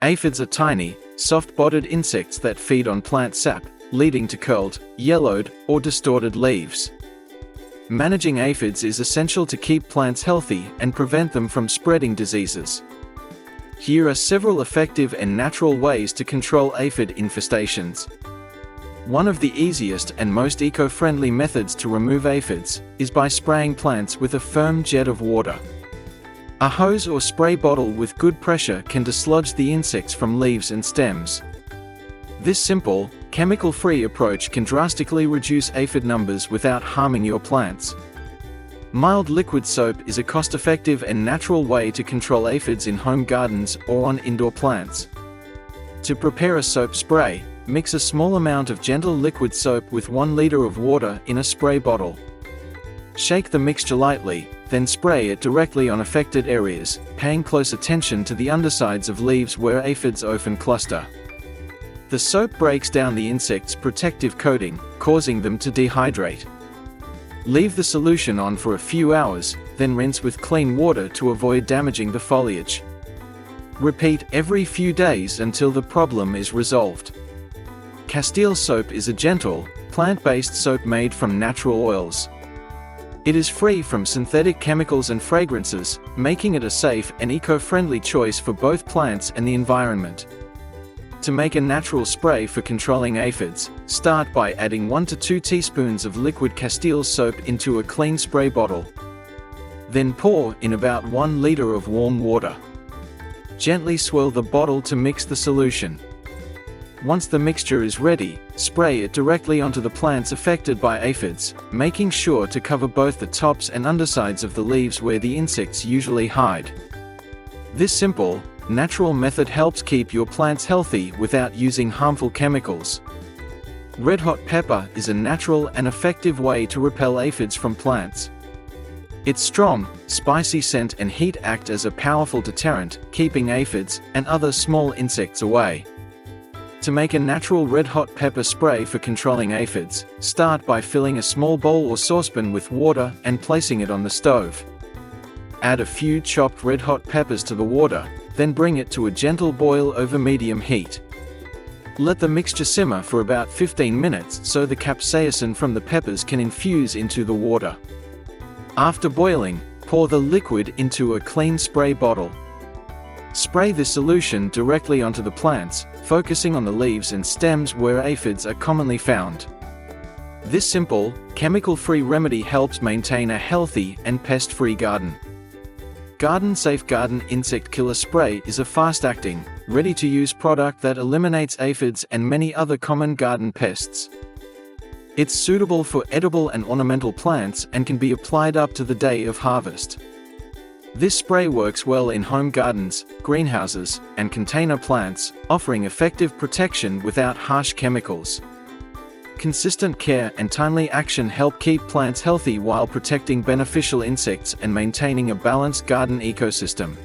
Aphids are tiny, soft-bodied insects that feed on plant sap, leading to curled, yellowed, or distorted leaves. Managing aphids is essential to keep plants healthy and prevent them from spreading diseases. Here are several effective and natural ways to control aphid infestations. One of the easiest and most eco-friendly methods to remove aphids is by spraying plants with a firm jet of water. A hose or spray bottle with good pressure can dislodge the insects from leaves and stems. This simple, chemical-free approach can drastically reduce aphid numbers without harming your plants. Mild liquid soap is a cost-effective and natural way to control aphids in home gardens or on indoor plants. To prepare a soap spray, mix a small amount of gentle liquid soap with 1 liter of water in a spray bottle. Shake the mixture lightly, then spray it directly on affected areas, paying close attention to the undersides of leaves where aphids often cluster. The soap breaks down the insects' protective coating, causing them to dehydrate. Leave the solution on for a few hours, then rinse with clean water to avoid damaging the foliage. Repeat every few days until the problem is resolved. Castile soap is a gentle, plant-based soap made from natural oils. It is free from synthetic chemicals and fragrances, making it a safe and eco-friendly choice for both plants and the environment. To make a natural spray for controlling aphids, start by adding 1 to 2 teaspoons of liquid Castile soap into a clean spray bottle. Then pour in about 1 liter of warm water. Gently swirl the bottle to mix the solution. Once the mixture is ready, spray it directly onto the plants affected by aphids, making sure to cover both the tops and undersides of the leaves where the insects usually hide. This simple, natural method helps keep your plants healthy without using harmful chemicals. Red hot pepper is a natural and effective way to repel aphids from plants. Its strong, spicy scent and heat act as a powerful deterrent, keeping aphids and other small insects away. To make a natural red hot pepper spray for controlling aphids, start by filling a small bowl or saucepan with water and placing it on the stove. Add a few chopped red hot peppers to the water, then bring it to a gentle boil over medium heat. Let the mixture simmer for about 15 minutes so the capsaicin from the peppers can infuse into the water. After boiling, pour the liquid into a clean spray bottle. Spray the solution directly onto the plants, focusing on the leaves and stems where aphids are commonly found. This simple, chemical-free remedy helps maintain a healthy and pest-free garden. Garden Safe Garden Insect Killer Spray is a fast-acting, ready-to-use product that eliminates aphids and many other common garden pests. It's suitable for edible and ornamental plants and can be applied up to the day of harvest. This spray works well in home gardens, greenhouses, and container plants, offering effective protection without harsh chemicals. Consistent care and timely action help keep plants healthy while protecting beneficial insects and maintaining a balanced garden ecosystem.